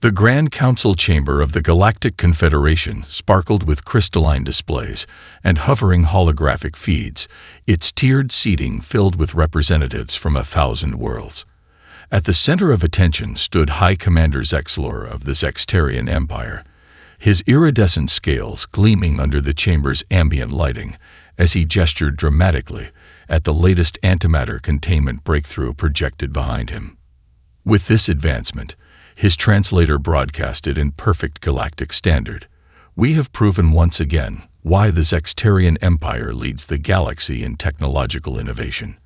The Grand Council chamber of the Galactic Confederation sparkled with crystalline displays and hovering holographic feeds, its tiered seating filled with representatives from 1,000 worlds. At the center of attention stood High Commander Zexlor of the Zextarian Empire, his iridescent scales gleaming under the chamber's ambient lighting as he gestured dramatically at the latest antimatter containment breakthrough projected behind him. With this advancement, his translator broadcasted in perfect galactic standard, "We have proven once again why the Zextarian Empire leads the galaxy in technological innovation.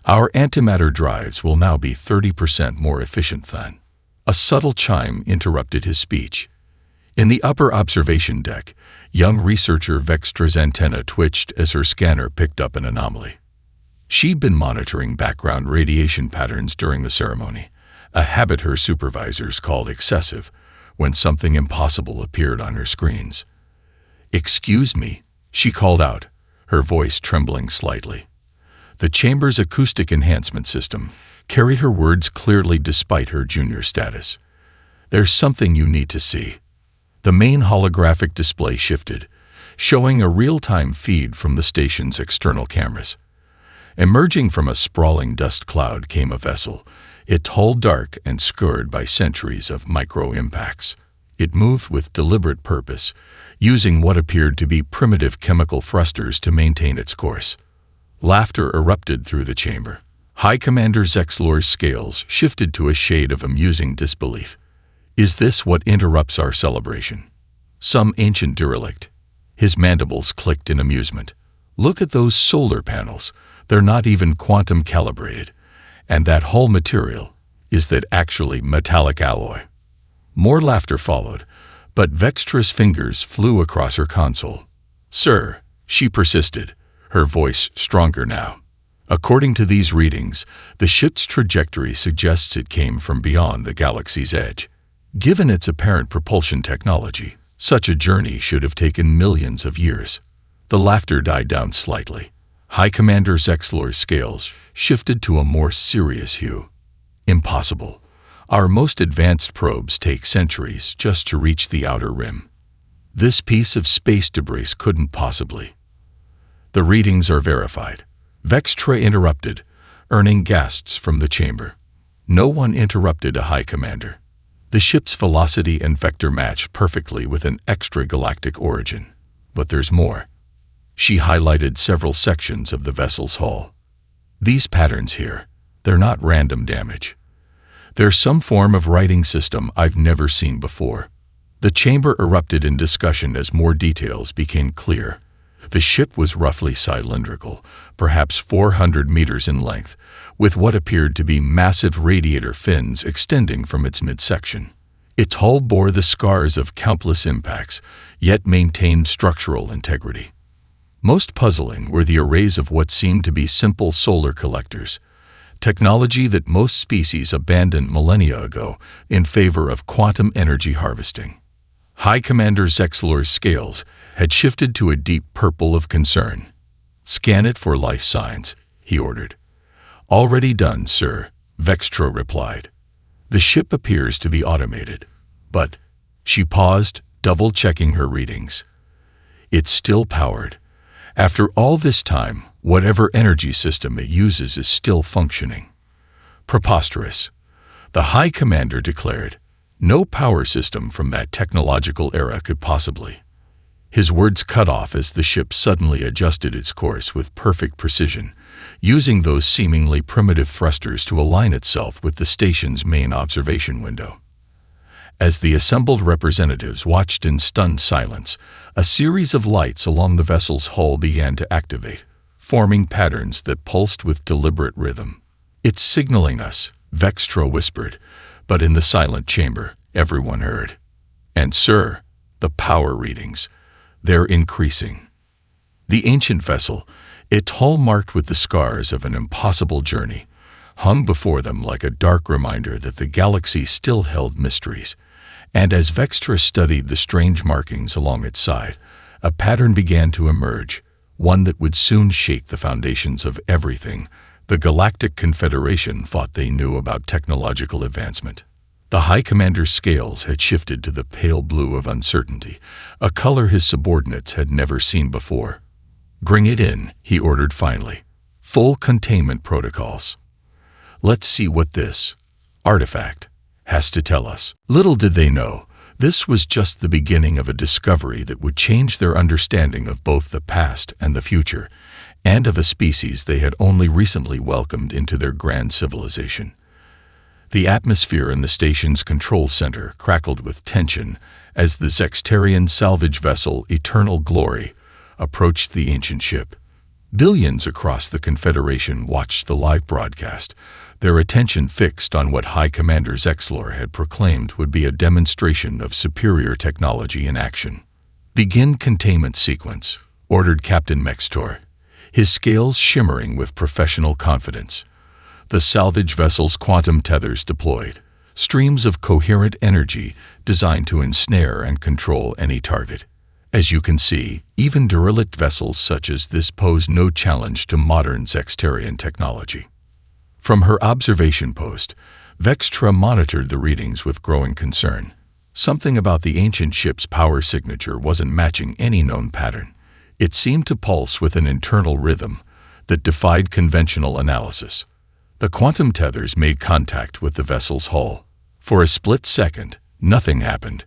Our antimatter drives will now be 30% more efficient than." A subtle chime interrupted his speech. In the upper observation deck, young researcher Vextra's antenna twitched as her scanner picked up an anomaly. She'd been monitoring background radiation patterns during the ceremony, a habit her supervisors called excessive, when something impossible appeared on her screens. "Excuse me," she called out, her voice trembling slightly. The chamber's acoustic enhancement system carried her words clearly despite her junior status. "There's something you need to see." The main holographic display shifted, showing a real-time feed from the station's external cameras. Emerging from a sprawling dust cloud came a vessel, its hull dark and scarred by centuries of micro-impacts. It moved with deliberate purpose, using what appeared to be primitive chemical thrusters to maintain its course. Laughter erupted through the chamber. High Commander Zexlor's scales shifted to a shade of amusing disbelief. "Is this what interrupts our celebration? Some ancient derelict?" His mandibles clicked in amusement. "Look at those solar panels. They're not even quantum calibrated. And that whole material, is that actually metallic alloy?" More laughter followed, but Vextra's fingers flew across her console. "Sir," she persisted, her voice stronger now. "According to these readings, the ship's trajectory suggests it came from beyond the galaxy's edge. Given its apparent propulsion technology, such a journey should have taken millions of years." The laughter died down slightly. High Commander Zexlor's scales shifted to a more serious hue. "Impossible. Our most advanced probes take centuries just to reach the outer rim. This piece of space debris couldn't possibly." "The readings are verified," Vextra interrupted, earning gasps from the chamber. No one interrupted a High Commander. The ship's velocity and vector match perfectly with an extragalactic origin. But there's more. She highlighted several sections of the vessel's hull. "These patterns here, they're not random damage. They're some form of writing system I've never seen before." The chamber erupted in discussion as more details became clear. The ship was roughly cylindrical, perhaps 400 meters in length, with what appeared to be massive radiator fins extending from its midsection. Its hull bore the scars of countless impacts, yet maintained structural integrity. Most puzzling were the arrays of what seemed to be simple solar collectors, technology that most species abandoned millennia ago in favor of quantum energy harvesting. High Commander Zexlor's scales had shifted to a deep purple of concern. "Scan it for life signs," he ordered. "Already done, sir," Vextra replied. "The ship appears to be automated, but—" She paused, double-checking her readings. "It's still powered. After all this time, whatever energy system it uses is still functioning." "Preposterous," the High Commander declared. "No power system from that technological era could possibly." His words cut off as the ship suddenly adjusted its course with perfect precision, using those seemingly primitive thrusters to align itself with the station's main observation window. As the assembled representatives watched in stunned silence, a series of lights along the vessel's hull began to activate, forming patterns that pulsed with deliberate rhythm. "It's signaling us," Vextra whispered, but in the silent chamber, everyone heard. "And sir, the power readings, they're increasing." The ancient vessel, its hull marked with the scars of an impossible journey, hung before them like a dark reminder that the galaxy still held mysteries. And as Vextra studied the strange markings along its side, a pattern began to emerge, one that would soon shake the foundations of everything the Galactic Confederation thought they knew about technological advancement. The High Commander's scales had shifted to the pale blue of uncertainty, a color his subordinates had never seen before. "Bring it in," he ordered finally. "Full containment protocols. Let's see what this artifact has to tell us." Little did they know, this was just the beginning of a discovery that would change their understanding of both the past and the future, and of a species they had only recently welcomed into their grand civilization. The atmosphere in the station's control center crackled with tension as the Zextarian salvage vessel Eternal Glory approached the ancient ship. Billions across the Confederation watched the live broadcast, their attention fixed on what High Commander Zexlor had proclaimed would be a demonstration of superior technology in action. "Begin containment sequence," ordered Captain Mextor, his scales shimmering with professional confidence. The salvage vessel's quantum tethers deployed, streams of coherent energy designed to ensnare and control any target. As you can see, even derelict vessels such as this pose no challenge to modern Zextarian technology. From her observation post, Vextra monitored the readings with growing concern. Something about the ancient ship's power signature wasn't matching any known pattern. It seemed to pulse with an internal rhythm that defied conventional analysis. The quantum tethers made contact with the vessel's hull. For a split second, nothing happened.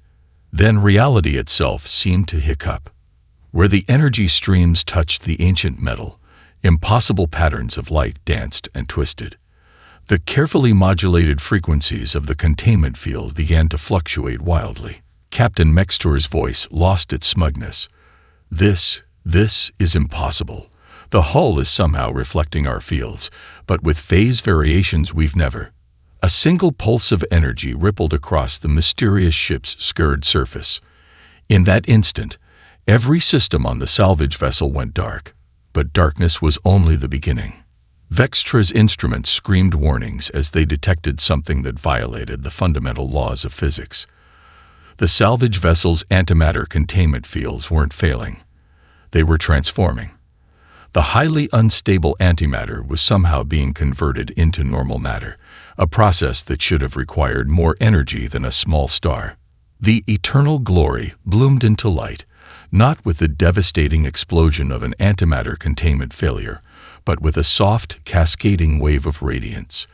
Then reality itself seemed to hiccup. Where the energy streams touched the ancient metal, impossible patterns of light danced and twisted. The carefully modulated frequencies of the containment field began to fluctuate wildly. Captain Mextor's voice lost its smugness. This is impossible. The hull is somehow reflecting our fields, but with phase variations we've never. A single pulse of energy rippled across the mysterious ship's scarred surface. In that instant, every system on the salvage vessel went dark, but darkness was only the beginning. Vextra's instruments screamed warnings as they detected something that violated the fundamental laws of physics. The salvage vessel's antimatter containment fields weren't failing. They were transforming. The highly unstable antimatter was somehow being converted into normal matter, a process that should have required more energy than a small star. The Eternal Glory bloomed into light, not with the devastating explosion of an antimatter containment failure, but with a soft, cascading wave of radiance.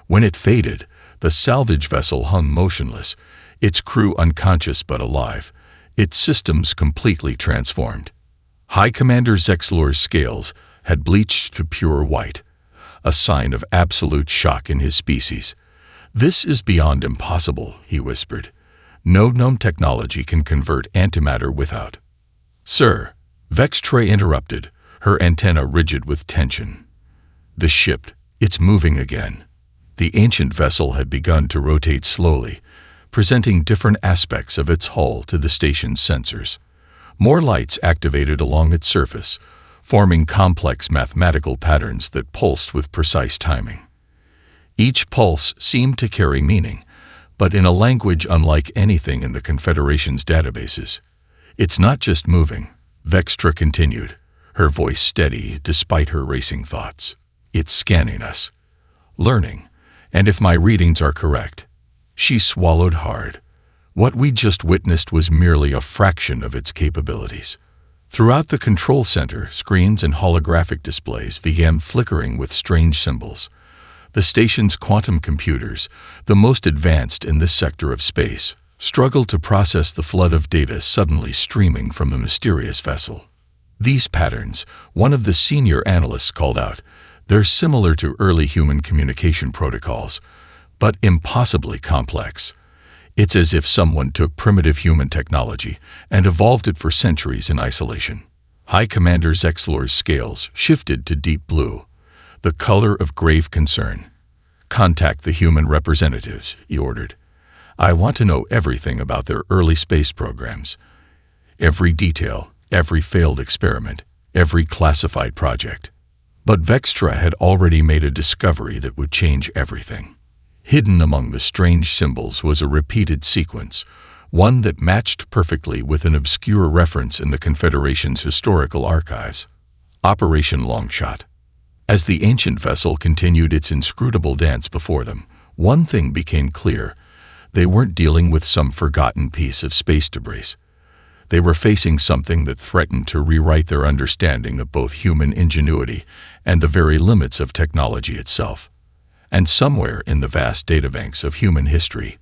When it faded, the salvage vessel hung motionless, its crew unconscious but alive, its systems completely transformed. High Commander Zexlor's scales had bleached to pure white, a sign of absolute shock in his species. "This is beyond impossible," he whispered. "No known technology can convert antimatter without." "Sir," Vextra interrupted, her antenna rigid with tension. "The ship, it's moving again." The ancient vessel had begun to rotate slowly, presenting different aspects of its hull to the station's sensors. More lights activated along its surface, forming complex mathematical patterns that pulsed with precise timing. Each pulse seemed to carry meaning, but in a language unlike anything in the Confederation's databases. "It's not just moving," Vextra continued, her voice steady despite her racing thoughts. "It's scanning us, learning, and if my readings are correct." She swallowed hard. What we just witnessed was merely a fraction of its capabilities. Throughout the control center, screens and holographic displays began flickering with strange symbols. The station's quantum computers, the most advanced in this sector of space, struggled to process the flood of data suddenly streaming from the mysterious vessel. "These patterns," one of the senior analysts called out, "they're similar to early human communication protocols, but impossibly complex. It's as if someone took primitive human technology and evolved it for centuries in isolation." High Commander Zexlor's scales shifted to deep blue, the color of grave concern. "Contact the human representatives," he ordered. "I want to know everything about their early space programs. Every detail, every failed experiment, every classified project." But Vextra had already made a discovery that would change everything. Hidden among the strange symbols was a repeated sequence, one that matched perfectly with an obscure reference in the Confederation's historical archives. Operation Longshot. As the ancient vessel continued its inscrutable dance before them, one thing became clear. They weren't dealing with some forgotten piece of space debris. They were facing something that threatened to rewrite their understanding of both human ingenuity and the very limits of technology itself. And somewhere in the vast databanks of human history,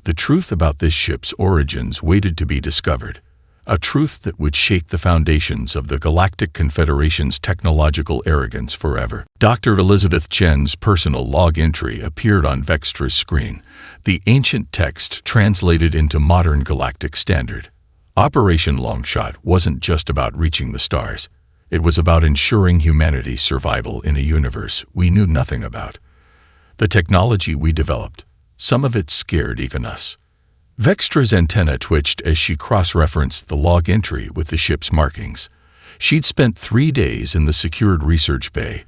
the truth about this ship's origins waited to be discovered, a truth that would shake the foundations of the Galactic Confederation's technological arrogance forever. Dr. Elizabeth Chen's personal log entry appeared on Vextra's screen, the ancient text translated into modern galactic standard. Operation Longshot wasn't just about reaching the stars. It was about ensuring humanity's survival in a universe we knew nothing about. The technology we developed, some of it scared even us. Vextra's antenna twitched as she cross-referenced the log entry with the ship's markings. She'd spent 3 days in the secured research bay,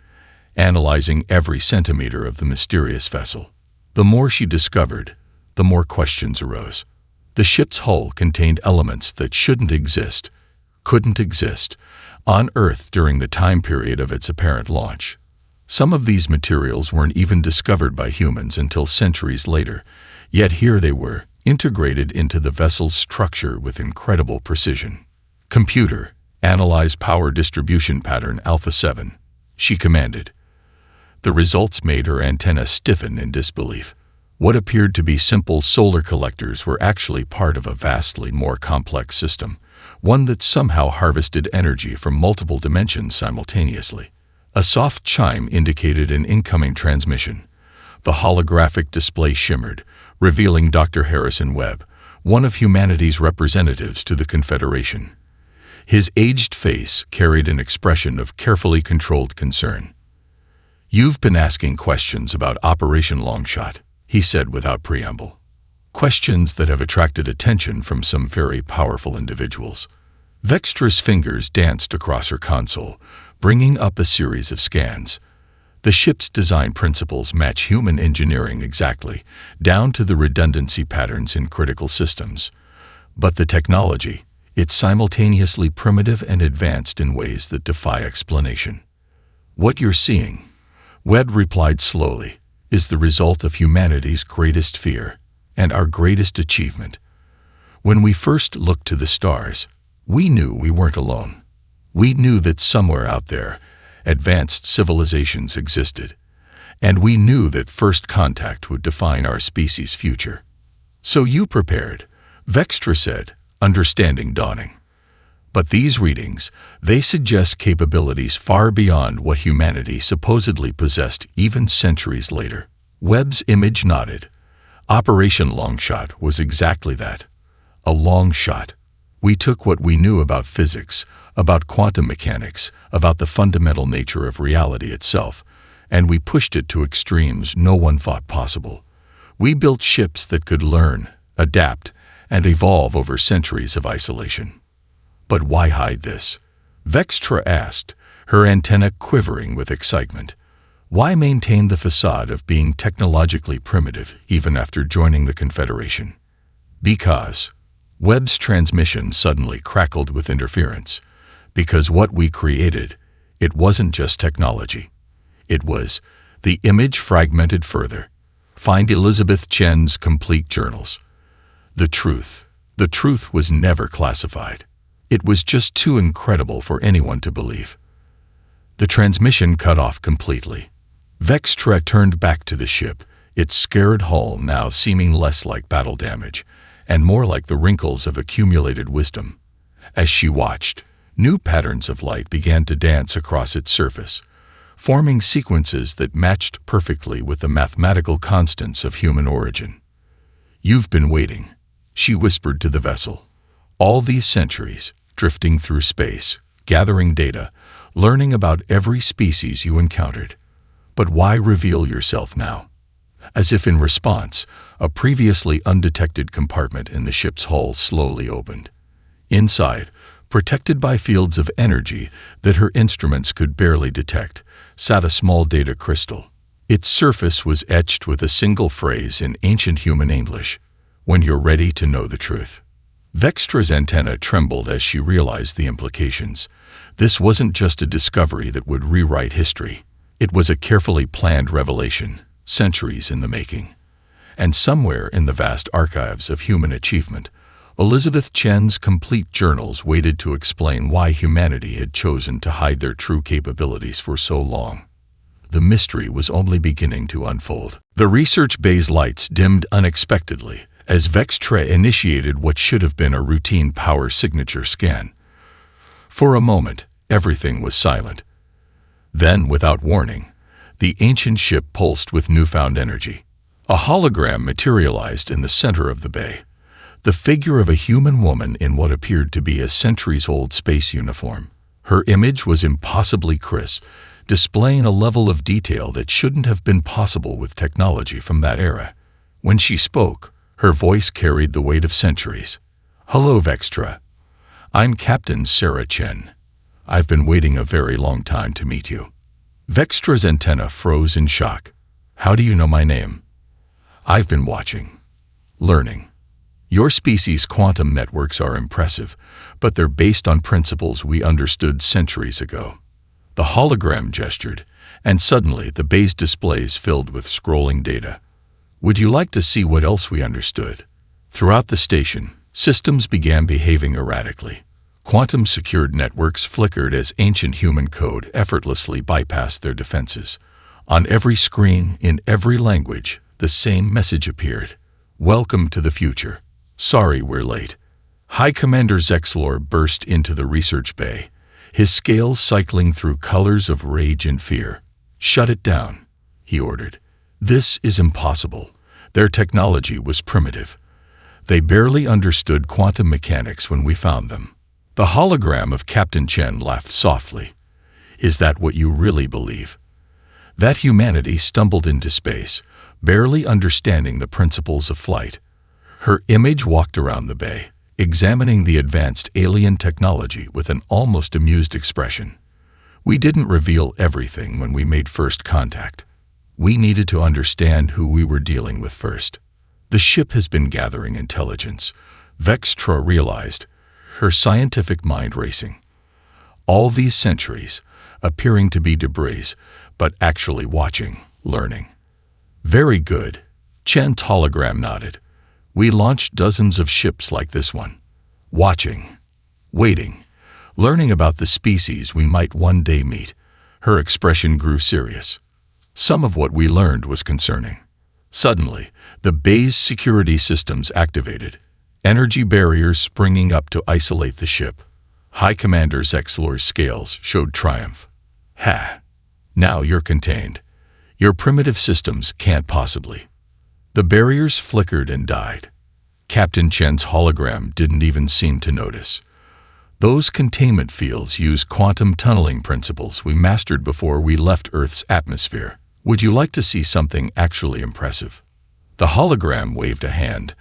analyzing every centimeter of the mysterious vessel. The more she discovered, the more questions arose. The ship's hull contained elements that shouldn't exist, couldn't exist, on Earth during the time period of its apparent launch. Some of these materials weren't even discovered by humans until centuries later, yet here they were, integrated into the vessel's structure with incredible precision. "Computer, analyze power distribution pattern Alpha 7, she commanded. The results made her antenna stiffen in disbelief. What appeared to be simple solar collectors were actually part of a vastly more complex system, one that somehow harvested energy from multiple dimensions simultaneously. A soft chime indicated an incoming transmission. The holographic display shimmered, revealing Dr. Harrison Webb, one of humanity's representatives to the Confederation. His aged face carried an expression of carefully controlled concern. "You've been asking questions about Operation Longshot," he said without preamble. "Questions that have attracted attention from some very powerful individuals." Vextra's fingers danced across her console, bringing up a series of scans. The ship's design principles match human engineering exactly, down to the redundancy patterns in critical systems. But the technology, it's simultaneously primitive and advanced in ways that defy explanation. "What you're seeing," Webb replied slowly, "is the result of humanity's greatest fear and our greatest achievement. When we first looked to the stars, we knew we weren't alone. We knew that somewhere out there, advanced civilizations existed, and we knew that first contact would define our species' future. So you prepared," Vextra said, understanding dawning. "But these readings, they suggest capabilities far beyond what humanity supposedly possessed even centuries later." Webb's image nodded. Operation Longshot was exactly that. A long shot. We took what we knew about physics, about quantum mechanics, about the fundamental nature of reality itself, and we pushed it to extremes no one thought possible. We built ships that could learn, adapt, and evolve over centuries of isolation. "But why hide this?" Vextra asked, her antenna quivering with excitement. "Why maintain the facade of being technologically primitive even after joining the Confederation?" "Because," Webb's transmission suddenly crackled with interference. "Because what we created, it wasn't just technology. It was," the image fragmented further. Find Elizabeth Chen's complete journals. The truth was never classified. It was just too incredible for anyone to believe. The transmission cut off completely. Vextra turned back to the ship, its scarred hull now seeming less like battle damage, and more like the wrinkles of accumulated wisdom. As she watched, new patterns of light began to dance across its surface, forming sequences that matched perfectly with the mathematical constants of human origin. "You've been waiting," she whispered to the vessel. "All these centuries, drifting through space, gathering data, learning about every species you encountered. But why reveal yourself now?" As if in response, a previously undetected compartment in the ship's hull slowly opened. Inside, protected by fields of energy that her instruments could barely detect, sat a small data crystal. Its surface was etched with a single phrase in ancient human English: "When you're ready to know the truth." Vextra's antenna trembled as she realized the implications. This wasn't just a discovery that would rewrite history. It was a carefully planned revelation, centuries in the making. And somewhere in the vast archives of human achievement, Elizabeth Chen's complete journals waited to explain why humanity had chosen to hide their true capabilities for so long. The mystery was only beginning to unfold. The research bay's lights dimmed unexpectedly as Vextra initiated what should have been a routine power signature scan. For a moment, everything was silent. Then, without warning, the ancient ship pulsed with newfound energy. A hologram materialized in the center of the bay, the figure of a human woman in what appeared to be a centuries-old space uniform. Her image was impossibly crisp, displaying a level of detail that shouldn't have been possible with technology from that era. When she spoke, her voice carried the weight of centuries. "Hello, Vextra. I'm Captain Sarah Chen. I've been waiting a very long time to meet you." Vextra's antenna froze in shock. "How do you know my name?" "I've been watching. Learning. Your species' quantum networks are impressive, but they're based on principles we understood centuries ago." The hologram gestured, and suddenly the bay's displays filled with scrolling data. "Would you like to see what else we understood?" Throughout the station, systems began behaving erratically. Quantum-secured networks flickered as ancient human code effortlessly bypassed their defenses. On every screen, in every language, the same message appeared. "Welcome to the future. Sorry we're late." High Commander Zexlor burst into the research bay, his scales cycling through colors of rage and fear. "Shut it down," he ordered. "This is impossible." Their technology was primitive. They barely understood quantum mechanics when we found them. The hologram of Captain Chen laughed softly. "Is that what you really believe? That humanity stumbled into space, barely understanding the principles of flight?" Her image walked around the bay, examining the advanced alien technology with an almost amused expression. "We didn't reveal everything when we made first contact. We needed to understand who we were dealing with first. The ship has been gathering intelligence," Vextra realized, her scientific mind racing. "All these centuries, appearing to be debris, but actually watching, learning." "Very good," Chen's hologram nodded. "We launched dozens of ships like this one. Watching, waiting, learning about the species we might one day meet." Her expression grew serious. Some of what we learned was concerning. Suddenly, the bay's security systems activated, energy barriers springing up to isolate the ship. High Commander Zexlor's scales showed triumph. "Ha! Now you're contained. Your primitive systems can't possibly." The barriers flickered and died. Captain Chen's hologram didn't even seem to notice. "Those containment fields use quantum tunneling principles we mastered before we left Earth's atmosphere. Would you like to see something actually impressive?" The hologram waved a hand,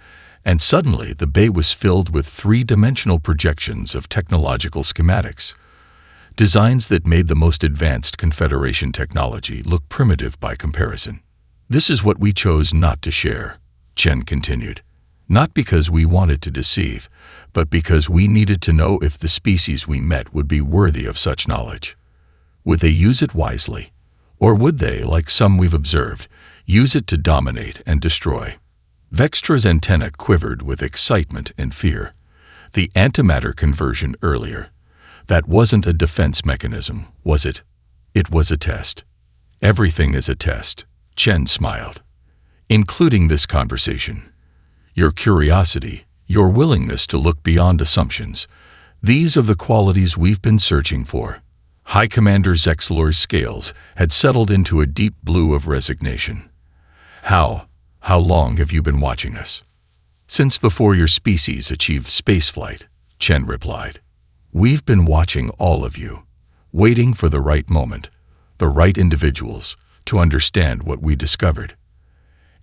and suddenly the bay was filled with three-dimensional projections of technological schematics, designs that made the most advanced Confederation technology look primitive by comparison. "This is what we chose not to share," Chen continued. "Not because we wanted to deceive, but because we needed to know if the species we met would be worthy of such knowledge. Would they use it wisely? Or would they, like some we've observed, use it to dominate and destroy?" Vextra's antenna quivered with excitement and fear. The antimatter conversion earlier. That wasn't a defense mechanism, was it? It was a test. "Everything is a test," Chen smiled. "Including this conversation. Your curiosity, your willingness to look beyond assumptions. These are the qualities we've been searching for." High Commander Zexlor's scales had settled into a deep blue of resignation. How long have you been watching us?" "Since before your species achieved spaceflight," Chen replied. "We've been watching all of you, waiting for the right moment, the right individuals, to understand what we discovered."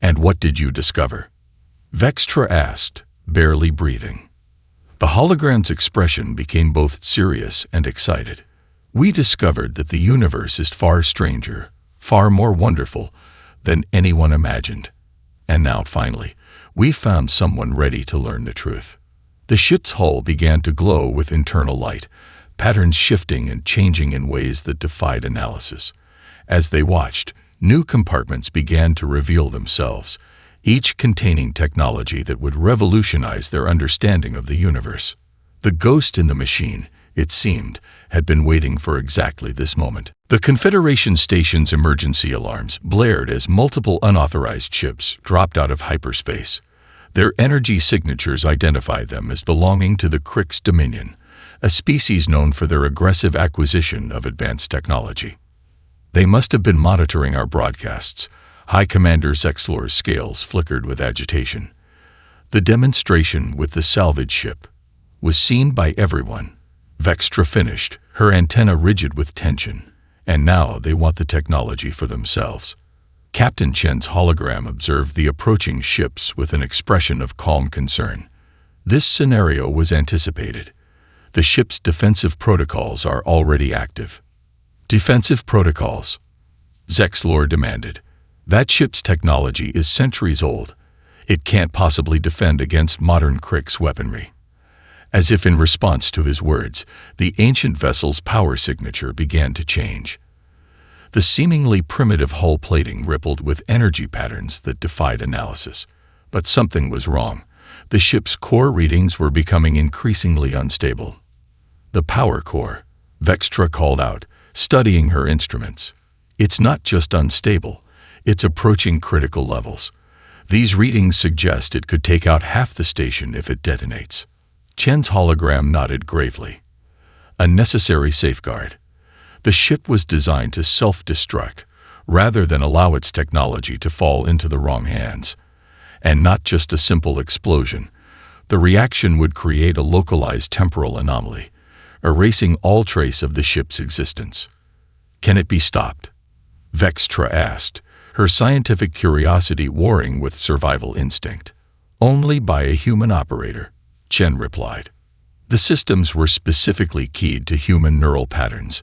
"And what did you discover?" Vextra asked, barely breathing. The hologram's expression became both serious and excited. "We discovered that the universe is far stranger, far more wonderful than anyone imagined. And now, finally, we found someone ready to learn the truth." The ship's hull began to glow with internal light, patterns shifting and changing in ways that defied analysis. As they watched, new compartments began to reveal themselves, each containing technology that would revolutionize their understanding of the universe. The ghost in the machine, it seemed, had been waiting for exactly this moment. The Confederation station's emergency alarms blared as multiple unauthorized ships dropped out of hyperspace. Their energy signatures identified them as belonging to the Krix Dominion, a species known for their aggressive acquisition of advanced technology. They must have been monitoring our broadcasts. High Commander Zexlor's scales flickered with agitation. The demonstration with the salvage ship was seen by everyone. Vextra finished, her antenna rigid with tension, and now they want the technology for themselves. Captain Chen's hologram observed the approaching ships with an expression of calm concern. This scenario was anticipated. The ship's defensive protocols are already active. Defensive protocols? Zexlor demanded. That ship's technology is centuries old. It can't possibly defend against modern Krix weaponry. As if in response to his words, the ancient vessel's power signature began to change. The seemingly primitive hull plating rippled with energy patterns that defied analysis. But something was wrong. The ship's core readings were becoming increasingly unstable. The power core, Vextra called out, studying her instruments. It's not just unstable, it's approaching critical levels. These readings suggest it could take out half the station if it detonates. Chen's hologram nodded gravely. A necessary safeguard. The ship was designed to self-destruct, rather than allow its technology to fall into the wrong hands. And not just a simple explosion. The reaction would create a localized temporal anomaly, erasing all trace of the ship's existence. Can it be stopped? Vextra asked, her scientific curiosity warring with survival instinct. Only by a human operator, Chen replied. The systems were specifically keyed to human neural patterns,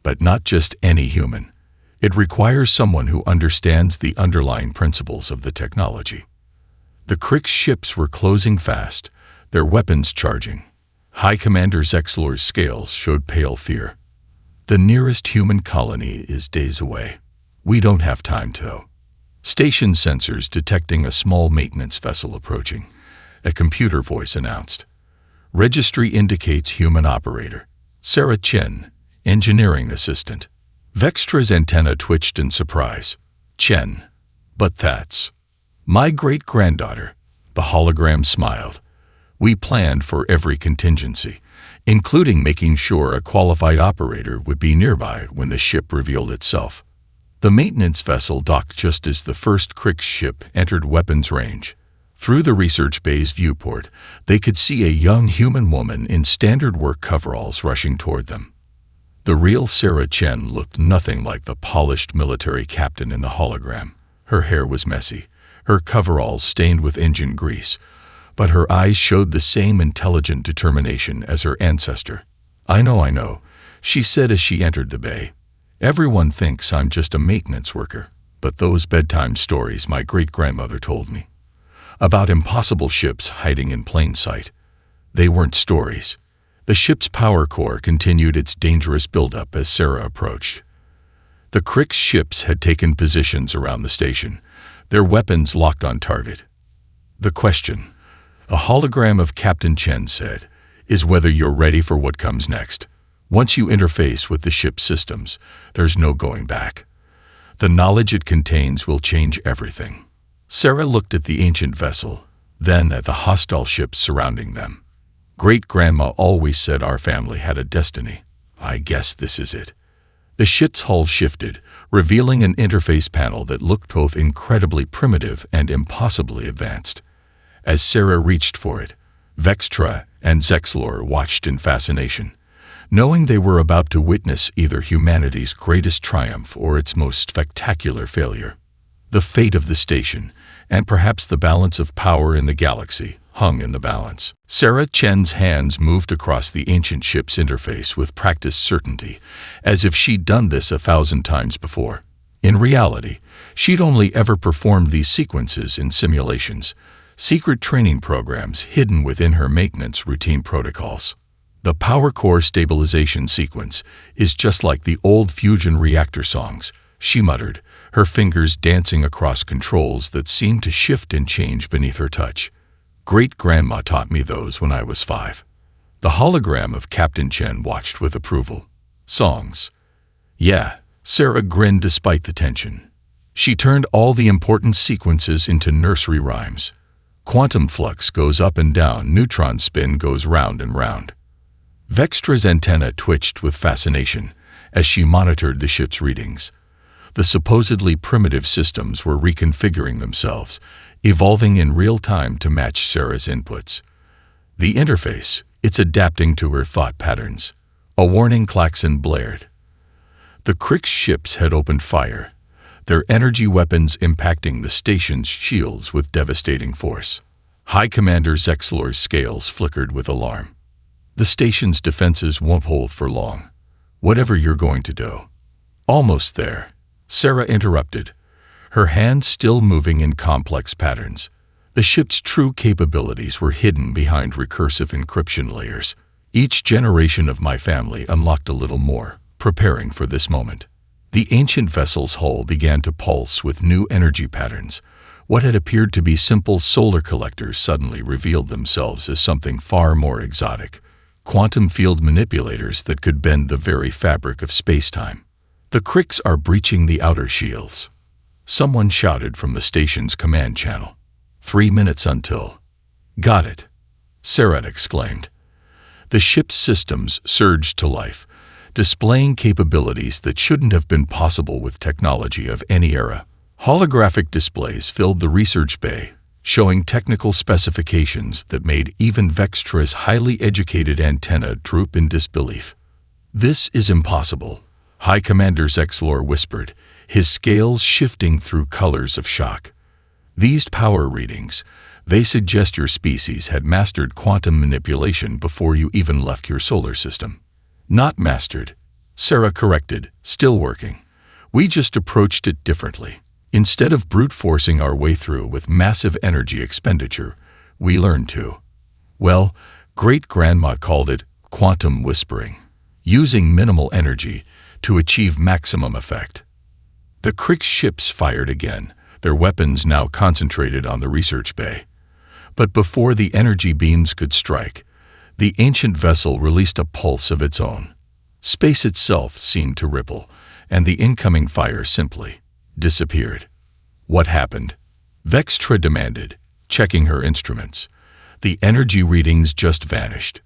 but not just any human. It requires someone who understands the underlying principles of the technology. The Krix ships were closing fast, their weapons charging. High Commander Zexlor's scales showed pale fear. The nearest human colony is days away. We don't have time to. Station sensors detecting a small maintenance vessel approaching. A computer voice announced. Registry indicates human operator. Sarah Chen, engineering assistant. Vextra's antenna twitched in surprise. Chen. But that's my great-granddaughter. The hologram smiled. We planned for every contingency, including making sure a qualified operator would be nearby when the ship revealed itself. The maintenance vessel docked just as the first Krix ship entered weapons range. Through the research bay's viewport, they could see a young human woman in standard work coveralls rushing toward them. The real Sarah Chen looked nothing like the polished military captain in the hologram. Her hair was messy, her coveralls stained with engine grease, but her eyes showed the same intelligent determination as her ancestor. I know, she said as she entered the bay. Everyone thinks I'm just a maintenance worker, but those bedtime stories my great-grandmother told me about impossible ships hiding in plain sight, they weren't stories. The ship's power core continued its dangerous buildup as Sarah approached. The Krix ships had taken positions around the station, their weapons locked on target. The question, a hologram of Captain Chen said, is whether you're ready for what comes next. Once you interface with the ship's systems, there's no going back. The knowledge it contains will change everything. Sarah looked at the ancient vessel, then at the hostile ships surrounding them. Great-grandma always said our family had a destiny. I guess this is it. The ship's hull shifted, revealing an interface panel that looked both incredibly primitive and impossibly advanced. As Sarah reached for it, Vextra and Zexlor watched in fascination, knowing they were about to witness either humanity's greatest triumph or its most spectacular failure. The fate of the station, and perhaps the balance of power in the galaxy, hung in the balance. Sarah Chen's hands moved across the ancient ship's interface with practiced certainty, as if she'd done this 1,000 times before. In reality, she'd only ever performed these sequences in simulations, secret training programs hidden within her maintenance routine protocols. The power core stabilization sequence is just like the old fusion reactor songs, she muttered, her fingers dancing across controls that seemed to shift and change beneath her touch. Great-grandma taught me those when I was 5. The hologram of Captain Chen watched with approval. Songs. Yeah, Sarah grinned despite the tension. She turned all the important sequences into nursery rhymes. Quantum flux goes up and down, neutron spin goes round and round. Vextra's antenna twitched with fascination as she monitored the ship's readings. The supposedly primitive systems were reconfiguring themselves, evolving in real time to match Sarah's inputs. The interface, it's adapting to her thought patterns. A warning klaxon blared. The Krix ships had opened fire, their energy weapons impacting the station's shields with devastating force. High Commander Zexlor's scales flickered with alarm. The station's defenses won't hold for long. Whatever you're going to do. Almost there, Sarah interrupted, her hands still moving in complex patterns. The ship's true capabilities were hidden behind recursive encryption layers. Each generation of my family unlocked a little more, preparing for this moment. The ancient vessel's hull began to pulse with new energy patterns. What had appeared to be simple solar collectors suddenly revealed themselves as something far more exotic. Quantum field manipulators that could bend the very fabric of space-time. The Krix are breaching the outer shields. Someone shouted from the station's command channel. 3 minutes until. Got it, Sarah exclaimed. The ship's systems surged to life, displaying capabilities that shouldn't have been possible with technology of any era. Holographic displays filled the research bay, showing technical specifications that made even Vextra's highly educated antenna droop in disbelief. This is impossible, High Commander Zexlor whispered, his scales shifting through colors of shock. These power readings, they suggest your species had mastered quantum manipulation before you even left your solar system. Not mastered, Sarah corrected, still working. We just approached it differently. Instead of brute forcing our way through with massive energy expenditure, we learned to. Well, great-grandma called it quantum whispering, using minimal energy to achieve maximum effect. The Krix ships fired again, their weapons now concentrated on the research bay. But before the energy beams could strike, the ancient vessel released a pulse of its own. Space itself seemed to ripple, and the incoming fire simply disappeared. What happened? Vextra demanded, checking her instruments. The energy readings just vanished.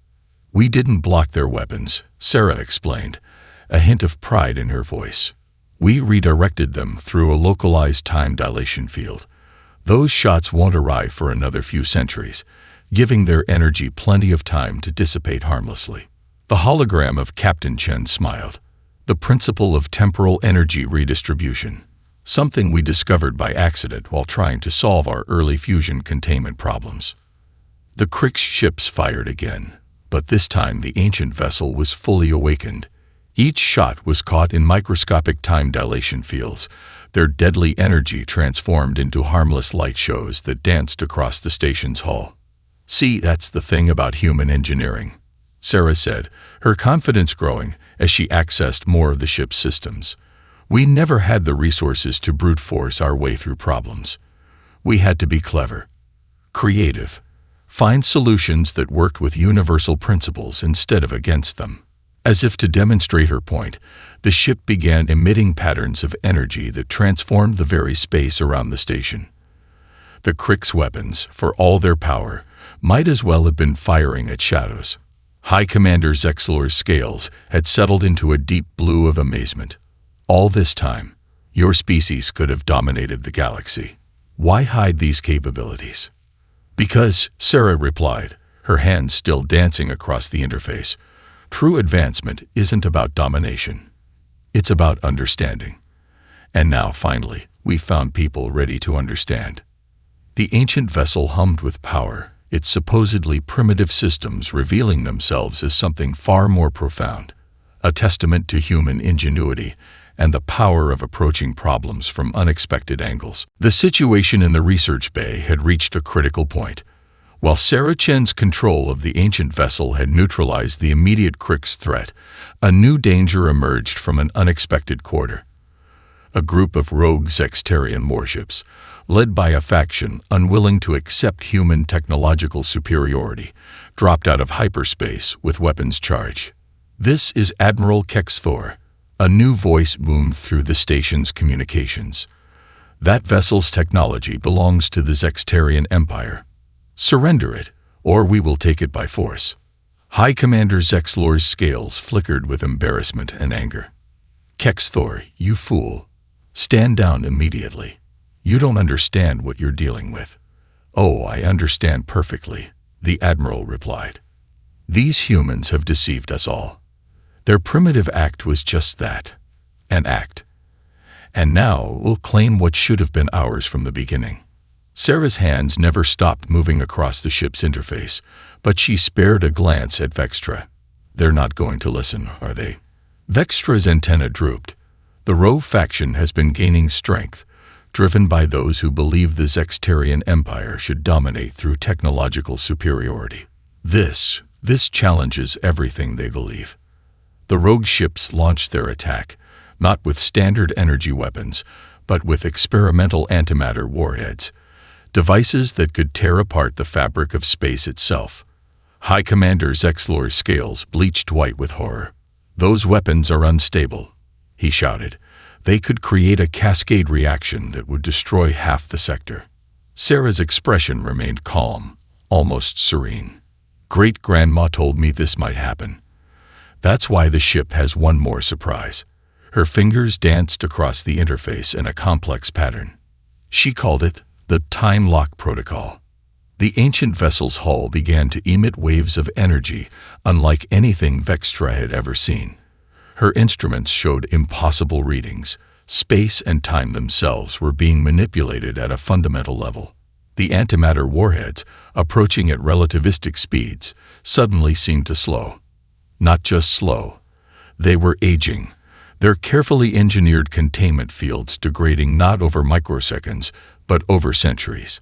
We didn't block their weapons, Sarah explained, a hint of pride in her voice. We redirected them through a localized time dilation field. Those shots won't arrive for another few centuries, giving their energy plenty of time to dissipate harmlessly. The hologram of Captain Chen smiled. The principle of temporal energy redistribution. Something we discovered by accident while trying to solve our early fusion containment problems. The Krix ships fired again, but this time the ancient vessel was fully awakened. Each shot was caught in microscopic time dilation fields, their deadly energy transformed into harmless light shows that danced across the station's hull. See, that's the thing about human engineering, Sarah said, her confidence growing as she accessed more of the ship's systems. We never had the resources to brute force our way through problems. We had to be clever, creative, find solutions that worked with universal principles instead of against them. As if to demonstrate her point, the ship began emitting patterns of energy that transformed the very space around the station. The Krix weapons, for all their power, might as well have been firing at shadows. High Commander Zexlor's scales had settled into a deep blue of amazement. All this time, your species could have dominated the galaxy. Why hide these capabilities? Because, Sarah replied, her hands still dancing across the interface. True advancement isn't about domination. It's about understanding. And now, finally, we found people ready to understand. The ancient vessel hummed with power, its supposedly primitive systems revealing themselves as something far more profound, a testament to human ingenuity and the power of approaching problems from unexpected angles. The situation in the research bay had reached a critical point. While Sarah Chen's control of the ancient vessel had neutralized the immediate Krix threat, a new danger emerged from an unexpected quarter. A group of rogue Zextarian warships, led by a faction unwilling to accept human technological superiority, dropped out of hyperspace with weapons charged. "This is Admiral Kexthor," a new voice boomed through the station's communications. "That vessel's technology belongs to the Zextarian Empire. Surrender it, or we will take it by force." High Commander Zexlor's scales flickered with embarrassment and anger. "Kexthor, you fool. Stand down immediately. You don't understand what you're dealing with." "Oh, I understand perfectly," the Admiral replied. "These humans have deceived us all. Their primitive act was just that, an act. And now we'll claim what should have been ours from the beginning." Sarah's hands never stopped moving across the ship's interface, but she spared a glance at Vextra. "They're not going to listen, are they?" Vextra's antenna drooped. The rogue faction has been gaining strength, driven by those who believe the Zextarian Empire should dominate through technological superiority. This challenges everything they believe. The rogue ships launched their attack, not with standard energy weapons, but with experimental antimatter warheads, devices that could tear apart the fabric of space itself. High Commander Zexlor's scales bleached white with horror. "Those weapons are unstable," he shouted. "They could create a cascade reaction that would destroy half the sector." Sarah's expression remained calm, almost serene. "Great-grandma told me this might happen. That's why the ship has one more surprise." Her fingers danced across the interface in a complex pattern. She called it the Time Lock Protocol. The ancient vessel's hull began to emit waves of energy unlike anything Vextra had ever seen. Her instruments showed impossible readings. Space and time themselves were being manipulated at a fundamental level. The antimatter warheads, approaching at relativistic speeds, suddenly seemed to slow. Not just slow. They were aging, their carefully engineered containment fields degrading not over microseconds, but over centuries.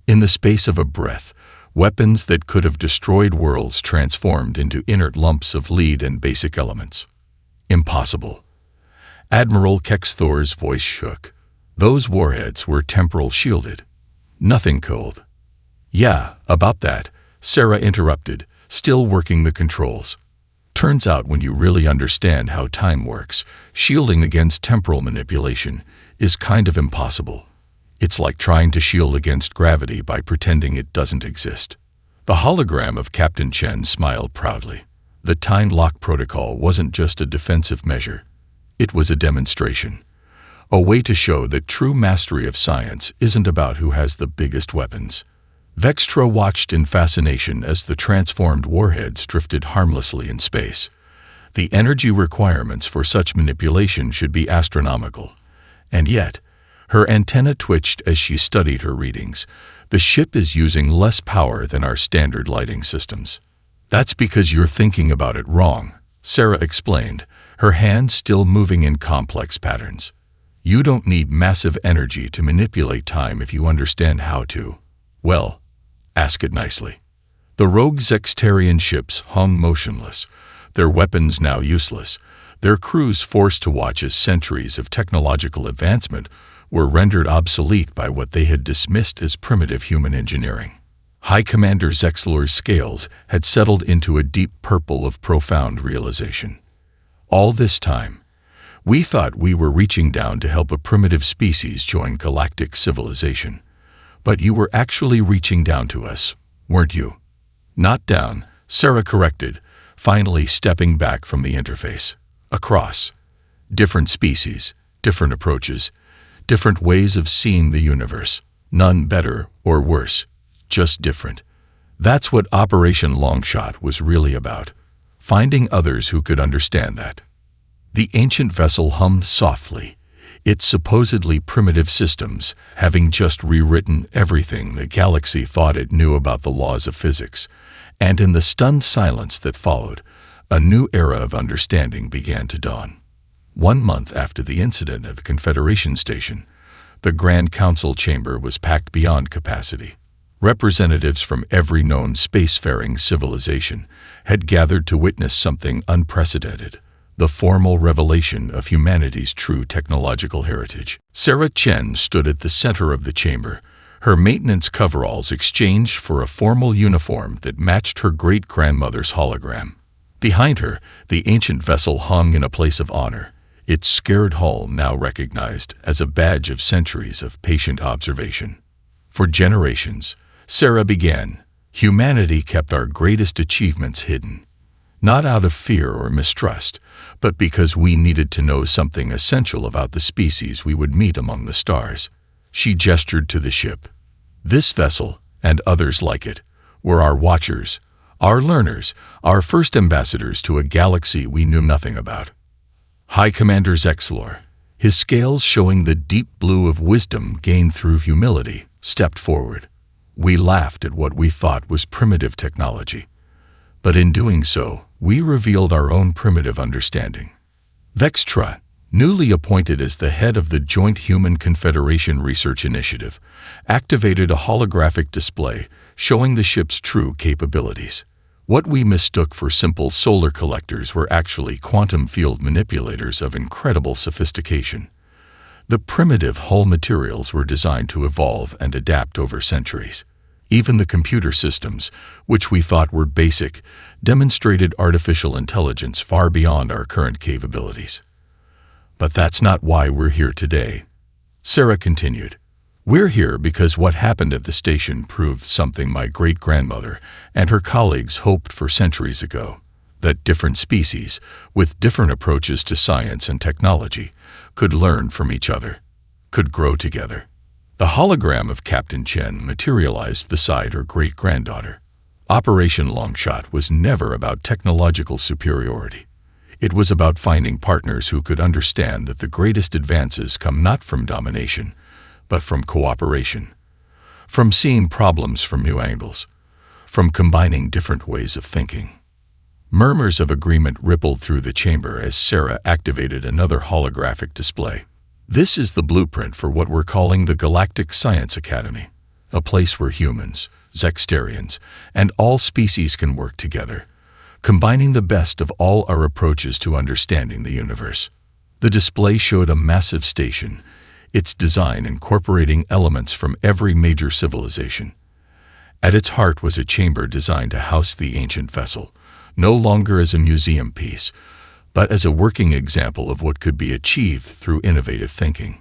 In the space of a breath, weapons that could have destroyed worlds transformed into inert lumps of lead and basic elements. Impossible. Admiral Kexthor's voice shook. Those warheads were temporal shielded. Nothing cold. "Yeah, about that," Sarah interrupted, still working the controls. "Turns out when you really understand how time works, shielding against temporal manipulation is kind of impossible. It's like trying to shield against gravity by pretending it doesn't exist." The hologram of Captain Chen smiled proudly. The Time Lock Protocol wasn't just a defensive measure. It was a demonstration. A way to show that true mastery of science isn't about who has the biggest weapons. Vextra watched in fascination as the transformed warheads drifted harmlessly in space. The energy requirements for such manipulation should be astronomical. And yet, her antenna twitched as she studied her readings. The ship is using less power than our standard lighting systems. "That's because you're thinking about it wrong," Sarah explained, her hands still moving in complex patterns. "You don't need massive energy to manipulate time if you understand how to. Well, ask it nicely." The rogue Zextarian ships hung motionless, their weapons now useless, their crews forced to watch as centuries of technological advancement were rendered obsolete by what they had dismissed as primitive human engineering. High Commander Zexlor's scales had settled into a deep purple of profound realization. "All this time, we thought we were reaching down to help a primitive species join galactic civilization. But you were actually reaching down to us, weren't you?" "Not down," Sarah corrected, finally stepping back from the interface. "Across. Different species, different approaches, different ways of seeing the universe. None better or worse, just different. That's what Operation Longshot was really about, finding others who could understand that." The ancient vessel hummed softly, its supposedly primitive systems having just rewritten everything the galaxy thought it knew about the laws of physics, and in the stunned silence that followed, a new era of understanding began to dawn. 1 month after the incident at the Confederation Station, the Grand Council chamber was packed beyond capacity. Representatives from every known spacefaring civilization had gathered to witness something unprecedented, the formal revelation of humanity's true technological heritage. Sarah Chen stood at the center of the chamber, her maintenance coveralls exchanged for a formal uniform that matched her great-grandmother's hologram. Behind her, the ancient vessel hung in a place of honor, its scarred hull now recognized as a badge of centuries of patient observation. For generations, Sarah began, humanity kept our greatest achievements hidden, not out of fear or mistrust, but because we needed to know something essential about the species we would meet among the stars. She gestured to the ship. This vessel, and others like it, were our watchers, our learners, our first ambassadors to a galaxy we knew nothing about. High Commander Zexlor, his scales showing the deep blue of wisdom gained through humility, stepped forward. We laughed at what we thought was primitive technology, but in doing so, we revealed our own primitive understanding. Vextra, newly appointed as the head of the Joint Human Confederation Research Initiative, activated a holographic display showing the ship's true capabilities. What we mistook for simple solar collectors were actually quantum field manipulators of incredible sophistication. The primitive hull materials were designed to evolve and adapt over centuries. Even the computer systems, which we thought were basic, demonstrated artificial intelligence far beyond our current capabilities. But that's not why we're here today. Sarah continued. We're here because what happened at the station proved something my great-grandmother and her colleagues hoped for centuries ago, that different species, with different approaches to science and technology, could learn from each other, could grow together. The hologram of Captain Chen materialized beside her great-granddaughter. Operation Longshot was never about technological superiority. It was about finding partners who could understand that the greatest advances come not from domination, but from cooperation, from seeing problems from new angles, from combining different ways of thinking. Murmurs of agreement rippled through the chamber as Sarah activated another holographic display. This is the blueprint for what we're calling the Galactic Science Academy, a place where humans, Zexterians, and all species can work together, combining the best of all our approaches to understanding the universe. The display showed a massive station, its design incorporating elements from every major civilization. At its heart was a chamber designed to house the ancient vessel, no longer as a museum piece, but as a working example of what could be achieved through innovative thinking.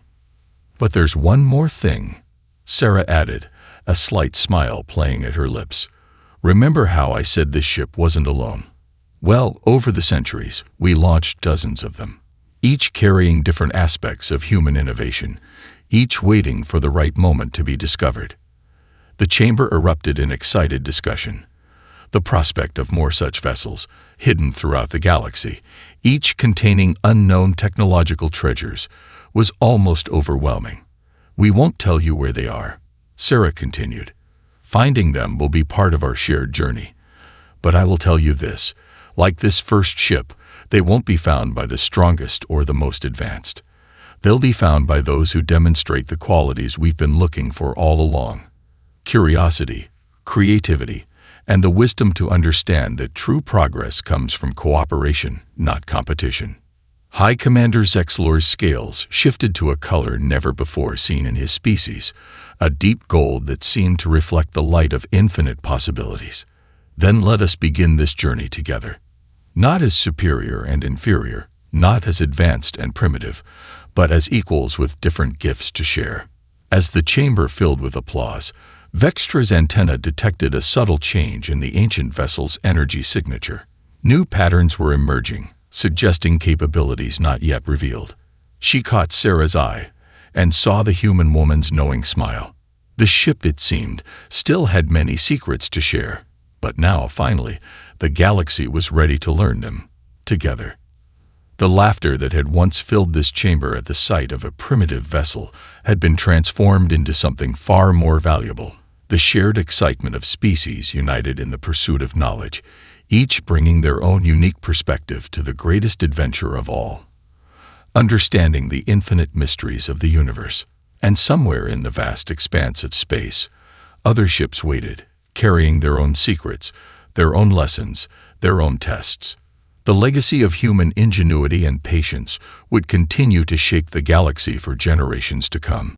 But there's one more thing, Sarah added, a slight smile playing at her lips. Remember how I said this ship wasn't alone? Well, over the centuries, we launched dozens of them, each carrying different aspects of human innovation, each waiting for the right moment to be discovered. The chamber erupted in excited discussion. The prospect of more such vessels, hidden throughout the galaxy, each containing unknown technological treasures, was almost overwhelming. We won't tell you where they are, Sarah continued. Finding them will be part of our shared journey. But I will tell you this, like this first ship, they won't be found by the strongest or the most advanced. They'll be found by those who demonstrate the qualities we've been looking for all along: curiosity, creativity, and the wisdom to understand that true progress comes from cooperation, not competition. High Commander Zexlor's scales shifted to a color never before seen in his species, a deep gold that seemed to reflect the light of infinite possibilities. Then let us begin this journey together. Not as superior and inferior, not as advanced and primitive, but as equals with different gifts to share. As the chamber filled with applause, Vextra's antenna detected a subtle change in the ancient vessel's energy signature. New patterns were emerging, suggesting capabilities not yet revealed. She caught Sarah's eye and saw the human woman's knowing smile. The ship, it seemed, still had many secrets to share, but now, finally, the galaxy was ready to learn them, together. The laughter that had once filled this chamber at the sight of a primitive vessel had been transformed into something far more valuable: the shared excitement of species united in the pursuit of knowledge, each bringing their own unique perspective to the greatest adventure of all, understanding the infinite mysteries of the universe. And somewhere in the vast expanse of space, other ships waited, carrying their own secrets, their own lessons, their own tests. The legacy of human ingenuity and patience would continue to shake the galaxy for generations to come.